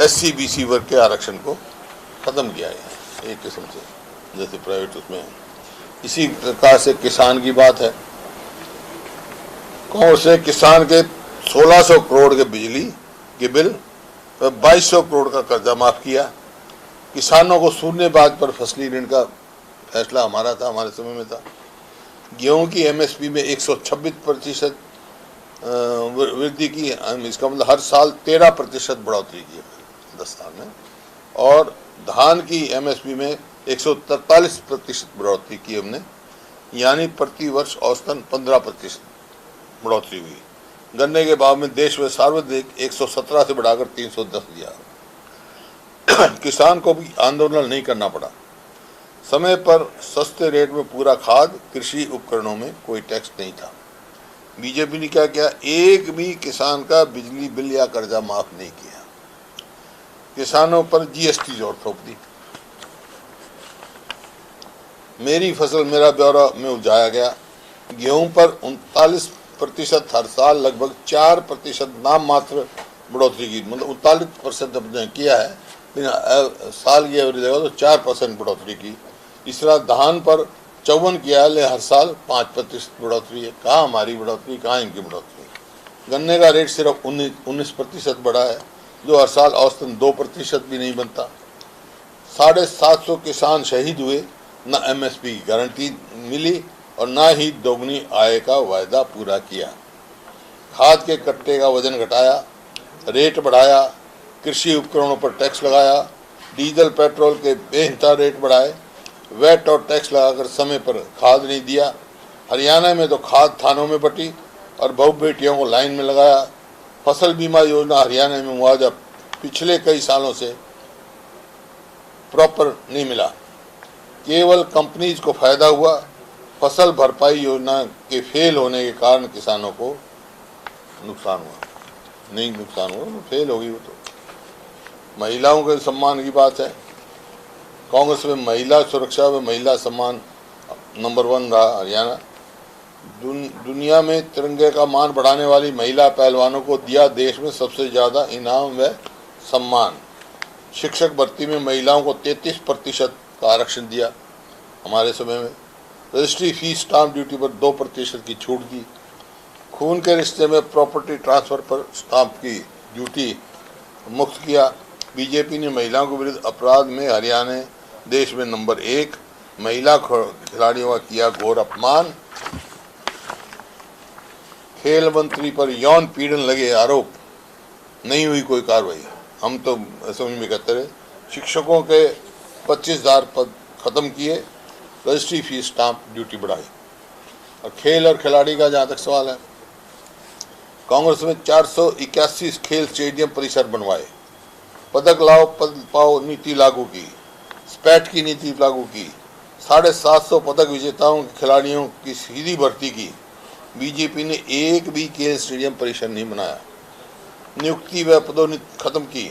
SC BC वर्ग के आरक्षण को ख़त्म किया है एक किस्म से, जैसे प्राइवेट उसमें है। इसी प्रकार से किसान की बात है। कौन से किसान के 1600 करोड़ के बिजली के बिल, 2200 करोड़ का कर्जा माफ किया। किसानों को शून्य ब्याज पर फसली ऋण का फैसला हमारा था, हमारे समय में था। गेहूं की MSP में 126% वृद्धि की, इसका मतलब हर साल 13% बढ़ोतरी की है 10 साल में। और धान की MSP में 143% बढ़ोतरी की हमने, यानी प्रति वर्ष औसतन 15% बढ़ोतरी हुई। गन्ने के भाव में देश में सर्वाधिक 117 से बढ़ाकर 310 दिया। किसान को भी आंदोलन नहीं करना पड़ा। समय पर सस्ते रेट में पूरा खाद, कृषि उपकरणों में कोई टैक्स नहीं था। बीजेपी ने क्या किया, एक भी किसान का बिजली बिल या कर्जा माफ नहीं किया। किसानों पर GST जोर थोप दी। मेरी फसल मेरा ब्यौरा में उजाया गया। गेहूं पर 39% हर साल लगभग 4% नाम मात्र बढ़ोतरी की, मतलब 39% हमने किया है, लेकिन साल की एवरेज देखा तो 4% बढ़ोतरी की। इस तरह धान पर 54 किया है, लेकिन हर साल 5% बढ़ोतरी है। कहाँ हमारी बढ़ोतरी, कहाँ इनकी बढ़ोतरी। गन्ने का रेट सिर्फ 19% बढ़ा है, जो हर साल औसतन 2% भी नहीं बनता। 750 किसान शहीद हुए, न MSP की गारंटी मिली और न ही दोगुनी आय का वायदा पूरा किया। खाद के कट्टे का वजन घटाया, रेट बढ़ाया, कृषि उपकरणों पर टैक्स लगाया, डीजल पेट्रोल के बेहिसाब रेट बढ़ाए, वैट और टैक्स लगाकर समय पर खाद नहीं दिया। हरियाणा में तो खाद थानों में बटी और बहु बेटियों को लाइन में लगाया। फसल बीमा योजना हरियाणा में मुआवजा पिछले कई सालों से प्रॉपर नहीं मिला, केवल कंपनीज को फायदा हुआ। फसल भरपाई योजना के फेल होने के कारण किसानों को नुकसान हुआ। नहीं नुकसान हुआ, फेल होगी वो तो। महिलाओं के सम्मान की बात है। कांग्रेस में महिला सुरक्षा में महिला सम्मान नंबर 1 रहा हरियाणा। दुनिया में तिरंगे का मान बढ़ाने वाली महिला पहलवानों को दिया देश में सबसे ज़्यादा इनाम व सम्मान। शिक्षक भर्ती में महिलाओं को 33% का आरक्षण दिया हमारे समय में। रजिस्ट्री फीस स्टाम्प ड्यूटी पर 2% की छूट दी। खून के रिश्ते में प्रॉपर्टी ट्रांसफर पर स्टाम्प की ड्यूटी मुक्त किया। बीजेपी ने महिलाओं के विरुद्ध अपराध में हरियाणा देश में नंबर 1। महिला खिलाड़ियों का किया घोर अपमान। खेल मंत्री पर यौन पीड़न लगे आरोप, नहीं हुई कोई कार्रवाई। हम तो समझ में कहते रहे। शिक्षकों के 25,000 पद खत्म किए, रजिस्ट्री फीस स्टाम्प ड्यूटी बढ़ाई। और खेल और खिलाड़ी का जहाँ तक सवाल है, कांग्रेस में 481 खेल स्टेडियम परिसर बनवाए, पदक लाओ पद पाओ नीति लागू की, स्पैट की नीति लागू की, 750 पदक विजेताओं खिलाड़ियों की सीधी भर्ती की। बीजेपी ने एक भी खेल स्टेडियम परिसर नहीं बनाया। नियुक्ति व पदोन्नति खत्म की,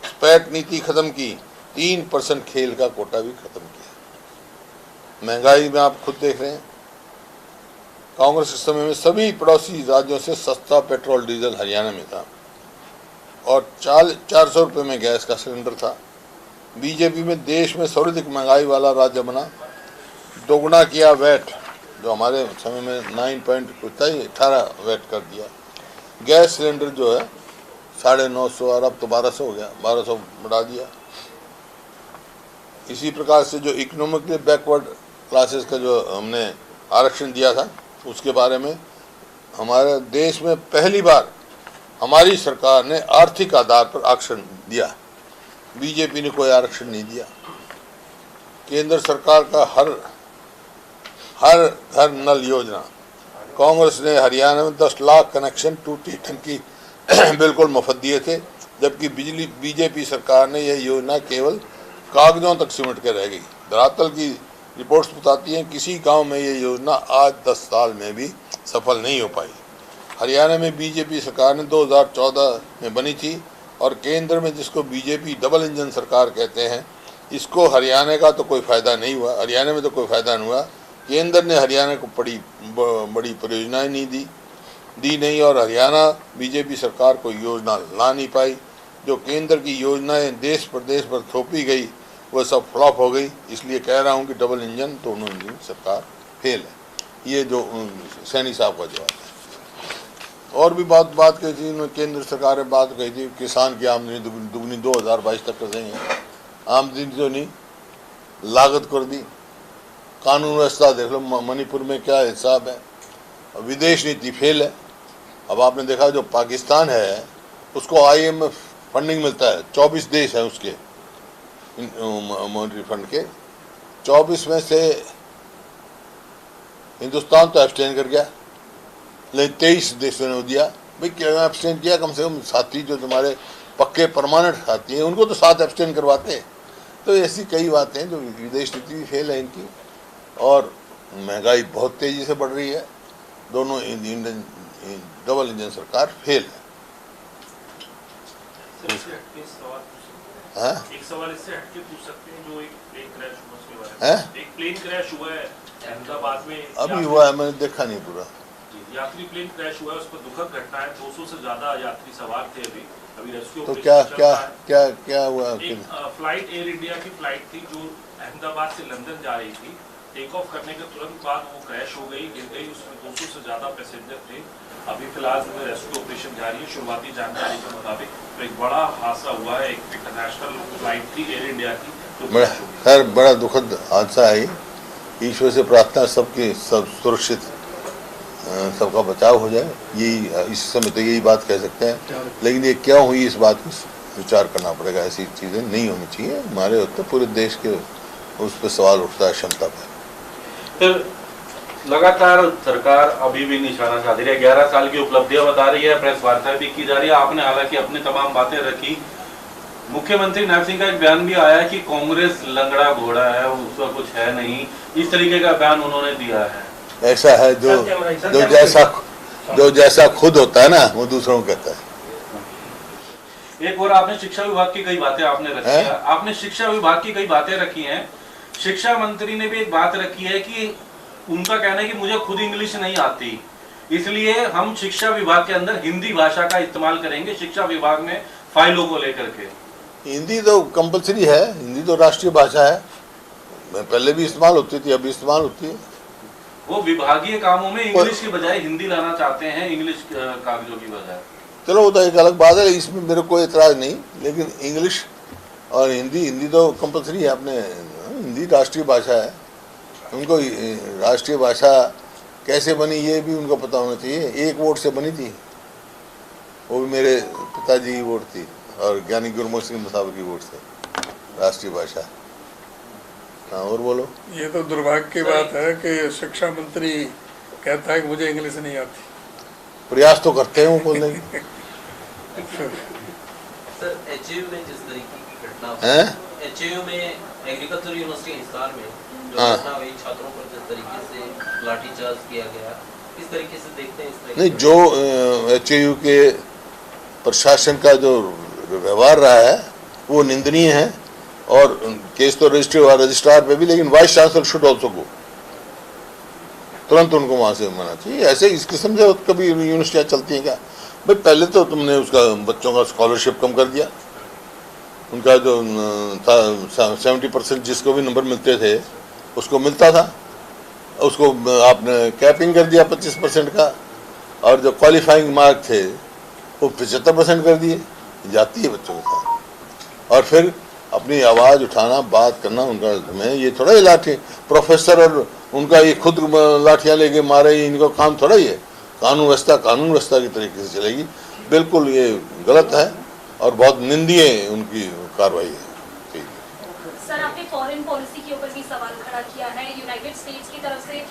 स्पैट नीति खत्म की, 3% खेल का कोटा भी खत्म किया। महंगाई में आप खुद देख रहे हैं। कांग्रेस के समय में सभी पड़ोसी राज्यों से सस्ता पेट्रोल डीजल हरियाणा में था और 400 रुपये में गैस का सिलेंडर था। बीजेपी में देश में सर्वाधिक महंगाई वाला राज्य बना। दोगुना किया वैट, जो हमारे समय में 9.18 वैट कर दिया। गैस सिलेंडर जो है 950 और अब तो 1200 हो गया, 1200 बढ़ा दिया। इसी प्रकार से जो इकोनॉमिकली बैकवर्ड क्लासेस का जो हमने आरक्षण दिया था, उसके बारे में हमारे देश में पहली बार हमारी सरकार ने आर्थिक आधार पर आरक्षण दिया। बीजेपी ने कोई आरक्षण नहीं दिया। केंद्र सरकार का हर घर नल योजना, कांग्रेस ने हरियाणा में 10 लाख कनेक्शन टूटी टंकी बिल्कुल मुफ्त दिए थे, जबकि बीजेपी सरकार ने यह योजना केवल कागजों तक सिमट के रह गई। धरातल की रिपोर्ट्स बताती हैं किसी गांव में ये योजना आज 10 साल में भी सफल नहीं हो पाई। हरियाणा में बीजेपी सरकार ने 2014 में बनी थी और केंद्र में जिसको बीजेपी डबल इंजन सरकार कहते हैं, इसको हरियाणा का तो कोई फायदा नहीं हुआ। हरियाणा में तो कोई फायदा नहीं हुआ। केंद्र ने हरियाणा को बड़ी परियोजनाएं नहीं दी नहीं और हरियाणा बीजेपी सरकार कोई योजना ला नहीं पाई। जो केंद्र की योजनाएं देश प्रदेश पर थोपी गई वह सब फ्लॉप हो गई। इसलिए कह रहा हूं कि डबल इंजन दोनों इंजन सरकार फेल है। ये जो सैनी साहब का जवाब है। और भी बात कही थी केंद्र सरकार ने, बात कही थी किसान की आमदनी दुगनी 2022 तक कर देंगे। आमदनी तो नहीं, लागत कर दी। कानून व्यवस्था देख लो, मणिपुर में क्या हिसाब है। विदेश नीति फेल है। अब आपने देखा जो पाकिस्तान है उसको IMF फंडिंग मिलता है, 24 देश हैं उसके मॉनेटरी फंड के। 24 में से हिंदुस्तान तो एब्सटेन कर गया, लेकिन 23 देशों ने दिया। भाई क्या एब्सटेन किया? कम से कम साथी जो तुम्हारे पक्के परमानेंट साथी हैं उनको तो साथ एब्सटेन करवाते। तो ऐसी कई बातें जो विदेश नीति भी फेल है इनकी, और महंगाई बहुत तेजी से बढ़ रही है। दोनों डबल इंजन सरकार फेल है। एक सवाल इससे हटके पूछ सकते हैं, जो एक प्लेन क्रैश हुआ उसके बारे में। एक प्लेन क्रैश हुआ है अहमदाबाद में, अभी हुआ है, मैंने देखा नहीं पूरा। यात्री प्लेन क्रैश हुआ है, उस पर दुखद घटना है। 200 से ज्यादा यात्री सवार थे। अभी रेस्क्यू तो क्या हुआ? फ्लाइट एयर इंडिया की फ्लाइट थी जो अहमदाबाद से लंदन जा रही थी। टेक ऑफ करने के तुरंत बाद वो क्रैश हो गई, गिर गई। उसमें 200 से ज्यादा पैसेंजर थे। अभी फिलहाल जो रेस्क्यू ऑपरेशन जारी है। शुरुआती जानकारी के मुताबिक तो एक बड़ा हादसा हुआ है। एक इंटरनेशनल फ्लाइट थी एयर इंडिया की। खैर बड़ा दुखद हादसा है। ईश्वर से प्रार्थना सबकी सब सुरक्षित, सबका बचाव हो जाए। यही इस समय तो यही बात कह सकते हैं। लेकिन ये क्यों हुई, इस बात को विचार करना पड़ेगा। ऐसी चीज़ें नहीं होनी चाहिए। हमारे तो पूरे देश के उस पर सवाल उठता है, क्षमता पर। फिर लगातार सरकार अभी भी निशाना साध रही है। 11 साल की उपलब्धियां बता रही है, प्रेस वार्ता भी की जा रही है। आपने हालांकि अपनी तमाम बातें रखी। मुख्यमंत्री नाथ सिंह का एक बयान भी आया कि कांग्रेस लंगड़ा घोड़ा है, उसका कुछ है नहीं। इस तरीके का बयान उन्होंने दिया है। ऐसा है जो जैसा खुद होता है ना, वो दूसरों को कहता है। एक और आपने शिक्षा विभाग की कई बातें आपने रखी है। आपने शिक्षा विभाग की कई बातें रखी हैं। शिक्षा मंत्री ने भी एक बात रखी है कि उनका कहना है कि मुझे खुद इंग्लिश नहीं आती, इसलिए हम शिक्षा विभाग के अंदर हिंदी भाषा का इस्तेमाल करेंगे शिक्षा विभाग में फाइलों को लेकर के। हिंदी तो कंपलसरी है, हिंदी तो राष्ट्रीय भाषा है। पहले भी इस्तेमाल होती थी, अभी इस्तेमाल होती है। वो विभागीय कामों में इंग्लिश की बजाय हिंदी लाना चाहते हैं, इंग्लिश कागजों की बजाय। चलो वो तो एक अलग बात है, इसमें मेरे कोई एतराज नहीं। लेकिन इंग्लिश और हिंदी तो कंपलसरी है। अपने हिंदी राष्ट्रीय भाषा है। उनको राष्ट्रीय भाषा कैसे बनी ये भी उनको पता होना चाहिए। एक वोट से बनी थी, वो भी मेरे पिताजी की वोट थी, और ज्ञानी गुरमुख सिंह मुसाफिर की वोट से राष्ट्रीय भाषा। हाँ, और बोलो। ये तो दुर्भाग्य की बात है कि शिक्षा मंत्री कहता है कि मुझे इंग्लिश नहीं आती। प्रयास तो करते हैं वो बोलने की। सर, एचयू में जिस तरीके की घटना है, एचयू में एग्रीकल्चर यूनिवर्सिटी हिसार में जो घटना हुई, छात्रों पर जिस तरीके से लाठीचार्ज किया गया, किस तरीके से देखते हैं इस तरह? नहीं, जो एचयू के प्रशासन का जो व्यवहार रहा है वो निंदनीय है। और केस तो रजिस्ट्री हुआ रजिस्ट्रार पे भी, लेकिन vice chancellor should also go. तुरंत उनको वहां से मना चाहिए। ऐसे इस किस्म से कभी यूनिवर्सिटियाँ चलती हैं क्या? भाई पहले तो तुमने उसका बच्चों का स्कॉलरशिप कम कर दिया। उनका जो था 70% जिसको भी नंबर मिलते थे उसको मिलता था, उसको आपने कैपिंग कर दिया 25% का। और जो क्वालिफाइंग मार्क थे वो 75% कर दिए। जाती है बच्चों के साथ। और फिर अपनी आवाज़ उठाना, बात करना उनका में ये थोड़ा ही लाठी प्रोफेसर और उनका ये खुद लाठियाँ लेके मारे, इनको काम थोड़ा ही है। कानून व्यवस्था की तरीके से चलेगी। बिल्कुल ये गलत है और बहुत निंदनीय उनकी कार्रवाई है। सर, आपने फॉरेन पॉलिसी के ऊपर भी सवाल खड़ा किया है। यूनाइटेड स्टेट्स की तरफ से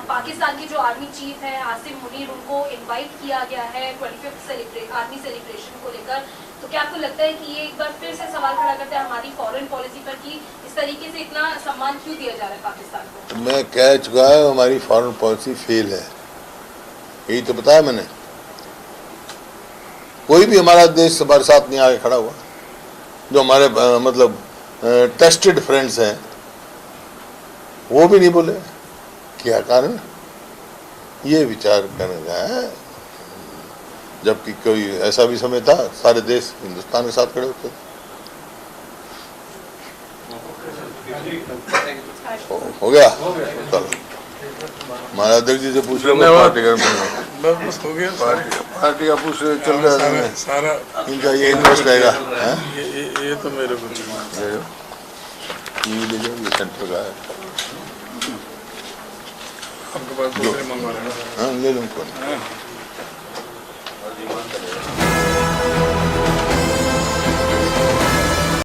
पाकिस्तान की जो आर्मी चीफ है आसिम मुनीर, उनको इनवाइट किया गया है 25th आर्मी सेलिब्रेशन को लेकर। तो क्या आपको लगता है कि ये एक बार फिर से सवाल खड़ा करता है हमारी फॉरेन पॉलिसी पर कि इस तरीके से इतना सम्मान क्यों दिया जा रहा है पाकिस्तान को? मैं कह चुका है हमारी फॉरेन पॉलिसी फेल है, यही तो बताया मैंने। कोई भी हमारा देश हमारे साथ नहीं आगे खड़ा हुआ। जो हमारे मतलब टेस्टेड फ्रेंड्स हैं वो भी नहीं बोले। क्या कारण? ये विचार करने का है। जबकि कोई ऐसा भी समय था सारे देश हिंदुस्तान के साथ खड़े होते थे। हो गया चलो, हमारे अध्यक्ष जी से पूछ लो पार्टी का बस हो गया। पार्टी का पूछ चल रहा है सारा इनका ये इन्वेस्ट रहेगा। ये तो मेरे को ये ले जाओ, ये सेंटर का है। आपके पास दूसरे मंगवा लेना। हाँ ले लूँ।